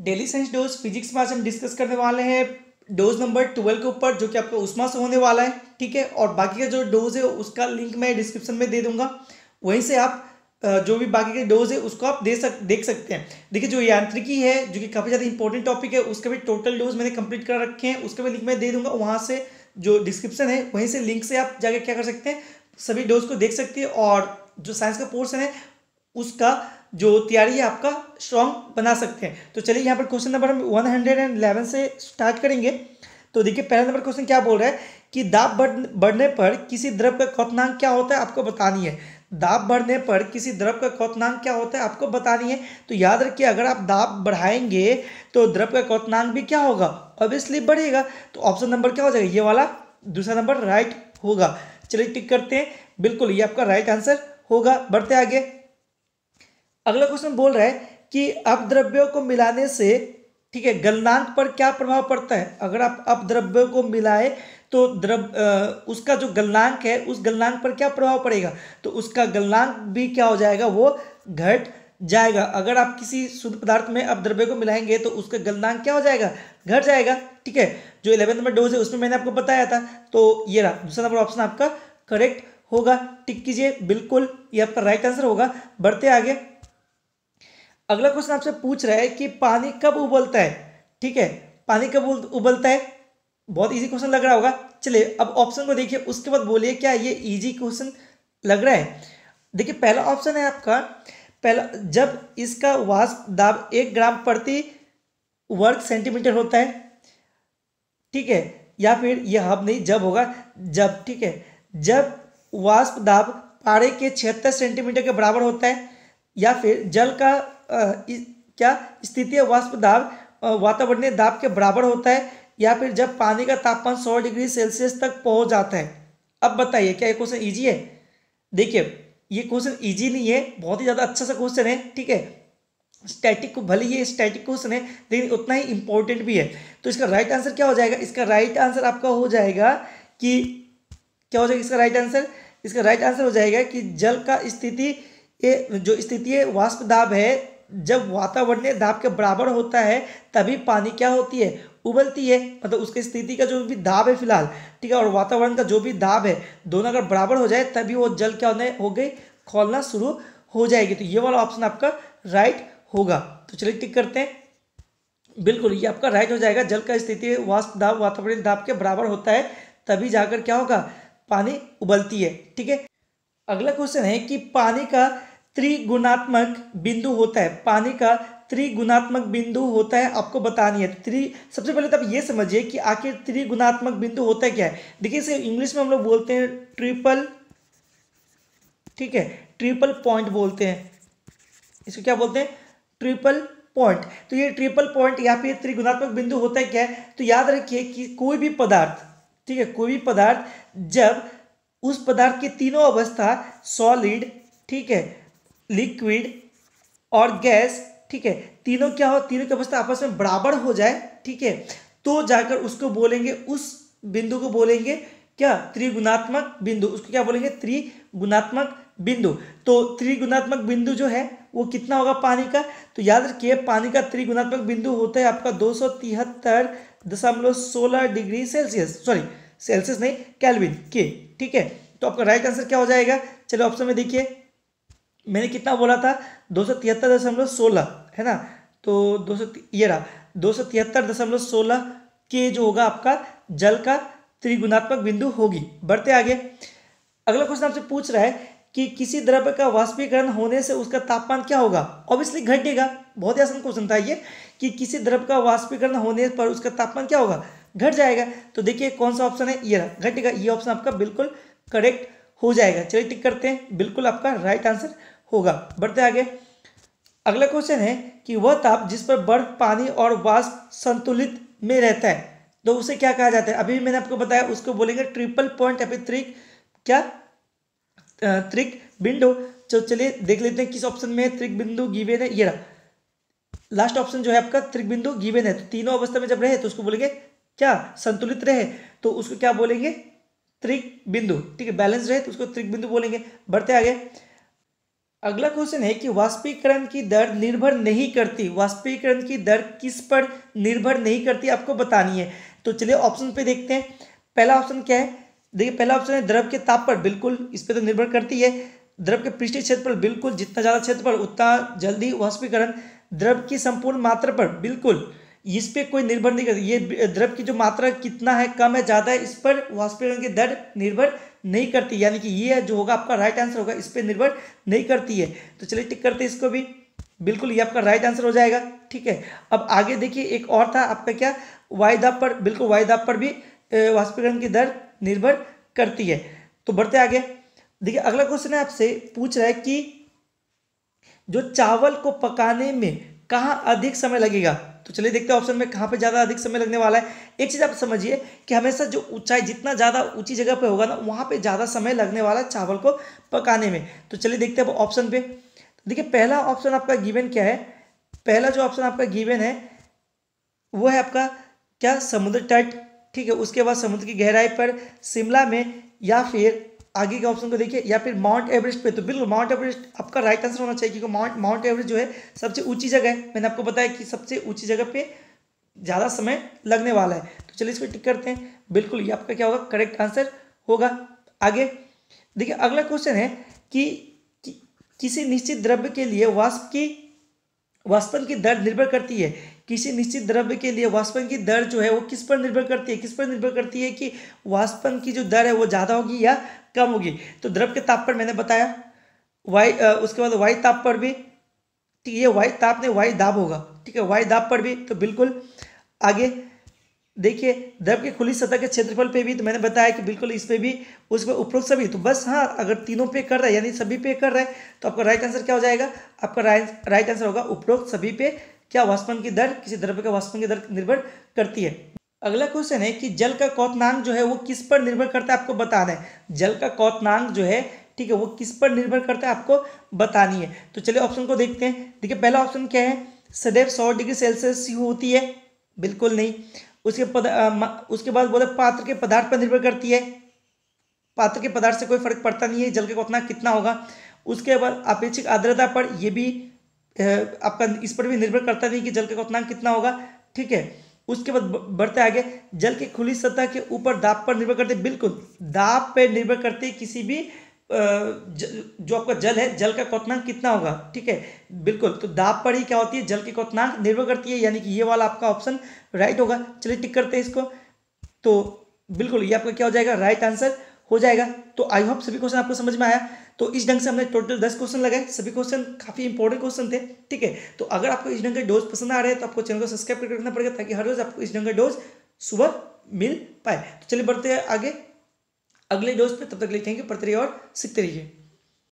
Daily science dose physics में आज हम डिस्कस करने वाले हैं डोज नंबर 12 के ऊपर, जो कि आपका उस्मा से होने वाला है। ठीक है, और बाकी का जो डोज है उसका लिंक मैं डिस्क्रिप्शन में दे दूंगा, वहीं से आप जो भी बाकी के डोज है उसको आप देख सकते हैं। देखिए, जो यांत्रिकी है जो कि काफ़ी ज़्यादा इंपॉर्टेंट टॉपिक है, उसके भी टोटल डोज मैंने कंप्लीट कर रखे हैं, उसके भी लिंक मैं दे दूंगा। वहाँ से जो डिस्क्रिप्शन है वहीं से लिंक से आप जाके क्या कर सकते हैं, सभी डोज को देख सकते हैं, और जो साइंस का पोर्शन है उसका जो तैयारी है आपका स्ट्रॉन्ग बना सकते हैं। तो चलिए यहाँ पर क्वेश्चन नंबर हम 111 से स्टार्ट करेंगे। तो देखिए, पहला नंबर क्वेश्चन क्या बोल रहा है कि दाब बढ़ने पर किसी द्रव का क्वथनांक क्या होता है, आपको बतानी है। दाब बढ़ने पर किसी द्रव का क्वथनांक क्या होता है, आपको बतानी है। तो याद रखिए, अगर आप दाब बढ़ाएंगे तो द्रव का क्वथनांक भी क्या होगा, ऑब्वियसली बढ़ेगा। तो ऑप्शन नंबर क्या हो जाएगा, ये वाला दूसरा नंबर राइट होगा। चलिए टिक करते हैं, बिल्कुल ये आपका राइट आंसर होगा। बढ़ते आगे, अगला क्वेश्चन बोल रहा है कि अपद्रव्यों को मिलाने से, ठीक है, गलनांक पर क्या प्रभाव पड़ता है। अगर आप अपद्रव्यों को मिलाए तो उसका जो गलनांक है उस गलनांक पर क्या प्रभाव पड़ेगा, तो उसका गलनांक भी क्या हो जाएगा, वो घट जाएगा। अगर आप किसी शुद्ध पदार्थ में अपद्रव्य को मिलाएंगे तो उसका गलनांक क्या हो जाएगा, घट जाएगा। ठीक है, जो 11 नंबर डोज है उसमें मैंने आपको बताया था। तो ये रहा दूसरा नंबर ऑप्शन आपका करेक्ट होगा। टिक कीजिए, बिल्कुल ये आपका राइट आंसर होगा। बढ़ते आगे, अगला क्वेश्चन आपसे पूछ रहा है कि पानी कब उबलता है। ठीक है, पानी कब उबलता है, बहुत इजी क्वेश्चन लग रहा होगा। चलिए अब ऑप्शन को देखिए, उसके बाद बोलिए क्या ये इजी क्वेश्चन लग रहा है। देखिए, पहला ऑप्शन है आपका, पहला जब इसका वाष्प दाब 1 ग्राम प्रति वर्ग सेंटीमीटर होता है। ठीक है, या फिर यह अब नहीं, जब होगा, जब। ठीक है, जब वाष्प दाब पारे के 76 सेंटीमीटर के बराबर होता है, या फिर जल का क्या स्थितीय वाष्प दाब वातावरणीय दाब के बराबर होता है, या फिर जब पानी का तापमान 100 डिग्री सेल्सियस तक पहुंच जाता है। अब बताइए क्या ये क्वेश्चन इजी है। देखिए, ये क्वेश्चन इजी नहीं है, बहुत ही ज़्यादा अच्छा सा क्वेश्चन है। ठीक है, स्टैटिक को, भले ये स्टैटिक क्वेश्चन है लेकिन उतना ही इंपॉर्टेंट भी है। तो इसका राइट आंसर क्या हो जाएगा, इसका राइट आंसर आपका हो जाएगा कि क्या हो जाएगा इसका राइट आंसर, इसका राइट आंसर हो जाएगा कि जल का स्थिति, ये जो स्थितीय वाष्प दाब है, जब वातावरणीय दाब के बराबर होता है तभी पानी क्या होती है, उबलती है। मतलब उसकी स्थिति का जो भी दाब है फिलहाल, ठीक है, और वातावरण का जो भी दाब है, दोनों अगर बराबर हो जाए तभी वो जल क्या होने हो गई, खौलना शुरू हो जाएगी। तो ये वाला ऑप्शन आपका राइट होगा। तो चलिए टिक करते हैं, बिल्कुल ये आपका राइट हो जाएगा। जल का स्थिति वाष्प दाब वातावरणीय दाब के बराबर होता है तभी जाकर क्या होगा, पानी उबलती है। ठीक है, अगला क्वेश्चन है कि पानी का त्रिगुणात्मक बिंदु होता है, पानी का त्रिगुणात्मक बिंदु होता है, आपको बतानी है। सबसे पहले तो आप ये समझिए कि आखिर त्रिगुणात्मक बिंदु होता है क्या है। देखिए, इसे इंग्लिश में हम लोग बोलते हैं ट्रिपल, ठीक है, ट्रिपल पॉइंट बोलते हैं, इसको क्या बोलते हैं, ट्रिपल पॉइंट। तो ये ट्रिपल पॉइंट या फिर त्रिगुणात्मक बिंदु होता है क्या है, तो याद रखिए कि कोई भी पदार्थ, ठीक है, कोई भी पदार्थ जब उस पदार्थ की तीनों अवस्था, सॉलिड, ठीक है, लिक्विड और गैस, ठीक है, तीनों क्या हो, तीनों की अवस्था आपस में बराबर हो जाए, ठीक है, तो जाकर उसको बोलेंगे, उस बिंदु को बोलेंगे क्या, त्रिगुणात्मक बिंदु। उसको क्या बोलेंगे, त्रिगुणात्मक बिंदु। तो त्रिगुणात्मक बिंदु जो है वो कितना होगा पानी का, तो याद रखिए पानी का त्रिगुणात्मक बिंदु होता है आपका 273.16 डिग्री सेल्सियस, सॉरी सेल्सियस नहीं, केल्विन के। ठीक है, तो आपका राइट आंसर क्या हो जाएगा, चलो ऑप्शन में देखिए, मैंने कितना बोला था, 273.16 है ना, तो 200, ये रहा 273.16 के जो होगा आपका जल का त्रिगुणात्मक बिंदु होगी। बढ़ते आगे, अगला क्वेश्चन आपसे पूछ रहा है कि किसी द्रव्य का वाष्पीकरण होने से उसका तापमान क्या होगा, ऑब्वियसली घटेगा। बहुत ही आसान क्वेश्चन था ये, कि किसी द्रव्य का वाष्पीकरण होने पर उसका तापमान क्या होगा, घट जाएगा। तो देखिए कौन सा ऑप्शन है, ये रहा, घटेगा। ये ऑप्शन आपका बिल्कुल करेक्ट हो जाएगा। चलिए टिक करते हैं, बिल्कुल आपका राइट आंसर होगा। बढ़ते आगे, अगला क्वेश्चन है कि वह ताप जिस पर बर्फ, पानी और वाष्प संतुलित में रहता है, तो उसे क्या कहा जाता है। अभी मैंने आपको बताया, उसको बोलेंगे ट्रिपल पॉइंट या फिर त्रिक बिंदु। तो चलिए देख लेते हैं किस ऑप्शन में त्रिक बिंदु गिवन है। ये रहा लास्ट ऑप्शन जो है आपका, त्रिक बिंदु गिवन है। तो तीनों अवस्था में जब रहे तो उसको बोलेंगे क्या, संतुलित रहे, तो उसको क्या बोलेंगे, त्रिक बिंदु। ठीक है, बैलेंस रहे तो उसको त्रिक बिंदु बोलेंगे। बढ़ते आगे, अगला क्वेश्चन है कि वाष्पीकरण की दर निर्भर नहीं करती, वाष्पीकरण की दर किस पर निर्भर नहीं करती आपको बतानी है। तो चलिए ऑप्शन पे देखते हैं। पहला ऑप्शन क्या है, देखिए पहला ऑप्शन है द्रव के ताप पर, बिल्कुल इस पे तो निर्भर करती है। द्रव के पृष्ठीय क्षेत्रफल, बिल्कुल जितना ज़्यादा क्षेत्रफल उतना जल्दी वाष्पीकरण। द्रव की संपूर्ण मात्रा पर, बिल्कुल इस पे कोई निर्भर नहीं करती, ये द्रव की जो मात्रा कितना है, कम है ज़्यादा है, इस पर वाष्पीकरण की दर निर्भर नहीं करती, यानी कि ये जो होगा आपका राइट आंसर होगा, इस पे निर्भर नहीं करती है। तो चलिए टिक करते हैं इसको भी, बिल्कुल ये आपका राइट आंसर हो जाएगा। ठीक है, अब आगे देखिए एक और था आपका क्या, वायु दाब पर, बिल्कुल वायु दाब पर भी वाष्पीकरण की दर निर्भर करती है। तो बढ़ते आगे, देखिए अगला क्वेश्चन है आपसे पूछ रहा है कि जो चावल को पकाने में कहाँ अधिक समय लगेगा। तो चलिए देखते हैं ऑप्शन में कहाँ पे ज़्यादा अधिक समय लगने वाला है। एक चीज़ आप समझिए कि हमेशा जो ऊंचाई, जितना ज़्यादा ऊंची जगह पे होगा ना, वहाँ पे ज़्यादा समय लगने वाला है चावल को पकाने में। तो चलिए देखते हैं अब ऑप्शन पे। तो देखिए पहला ऑप्शन आपका गिवन क्या है, पहला जो ऑप्शन आपका गिवन है वो है आपका क्या, समुद्र तट। ठीक है, उसके बाद समुद्र की गहराई पर, शिमला में, या फिर आगे के ऑप्शन को देखिए, या फिर माउंट एवरेस्ट पे। तो बिल्कुल माउंट एवरेस्ट आपका राइट आंसर होना चाहिए, क्योंकि माउंट एवरेस्ट जो है सबसे ऊंची जगह है। मैंने आपको बताया कि सबसे ऊंची जगह पे ज़्यादा समय लगने वाला है। तो चलिए इसको टिक करते हैं, बिल्कुल ये आपका क्या होगा, करेक्ट आंसर होगा। आगे देखिए अगला क्वेश्चन है कि किसी निश्चित द्रव्य के लिए वाष्पन की दर निर्भर करती है। किसी निश्चित द्रव्य के लिए वाष्पन की दर जो है वो किस पर निर्भर करती है, किस पर निर्भर करती है कि वाष्पन की जो दर है वो ज़्यादा होगी या कम होगी। तो द्रव के ताप पर मैंने बताया, उसके बाद वायु ताप पर भी, ठीक है, ये वायु ताप नहीं वायु दाब होगा। ठीक है, वायु दाब पर भी, तो बिल्कुल। आगे देखिए द्रव की खुली सतह के क्षेत्रफल पे भी, तो मैंने बताया कि बिल्कुल इस पे भी, उस पर उपरोक्त सभी। तो बस हाँ, अगर तीनों पे कर रहा है यानी सभी पे कर रहा है, तो आपका राइट आंसर क्या हो जाएगा, आपका राइट आंसर होगा उपरोक्त सभी पे क्या वाष्पन की दर, किसी द्रव्य का वाष्पन की दर निर्भर करती है। अगला क्वेश्चन है कि जल का क्वथनांक जो है वो किस पर निर्भर करता है, आपको बताना है। जल का क्वथनांक जो है, ठीक है, वो किस पर निर्भर करता है आपको बतानी है। तो चलिए ऑप्शन को देखते हैं। देखिए पहला ऑप्शन क्या है, सदैव 100 डिग्री सेल्सियस होती है, बिल्कुल नहीं। उसके बाद बोले पात्र के पदार्थ पर निर्भर करती है, पात्र के पदार्थ से कोई फर्क पड़ता नहीं है जल का क्वथनांक कितना होगा। उसके बाद अपेक्षित आर्द्रता पर, ये भी आपका इस पर भी निर्भर करता नहीं कि जल का क्वथनांक कितना होगा। ठीक है, उसके बाद बढ़ते आगे, जल की खुली सतह के ऊपर दाब पर निर्भर करते, बिल्कुल दाब पर निर्भर करते किसी भी जो आपका जल है, जल का क्वथनांक कितना होगा। ठीक है, बिल्कुल, तो दाब पर ही क्या होती है, जल की क्वथनांक निर्भर करती है, यानी कि ये वाला आपका ऑप्शन राइट होगा। चलिए टिक करते हैं इसको, तो बिल्कुल ये आपका क्या हो जाएगा, राइट आंसर हो जाएगा। तो आई होप सभी क्वेश्चन आपको समझ में आया। तो इस ढंग से हमने टोटल 10 क्वेश्चन लगाए, सभी क्वेश्चन काफी इंपॉर्टेंट क्वेश्चन थे। ठीक है, तो अगर आपको इस ढंग के डोज पसंद आ रहे हैं तो आपको चैनल को सब्सक्राइब करके रखना पड़ेगा, ताकि हर रोज आपको इस ढंग का डोज सुबह मिल पाए। तो चलिए बढ़ते हैं आगे अगले डोज पे, तब तक के लिए थैंक यू, पढ़ते रहिए और सीखते रहिए।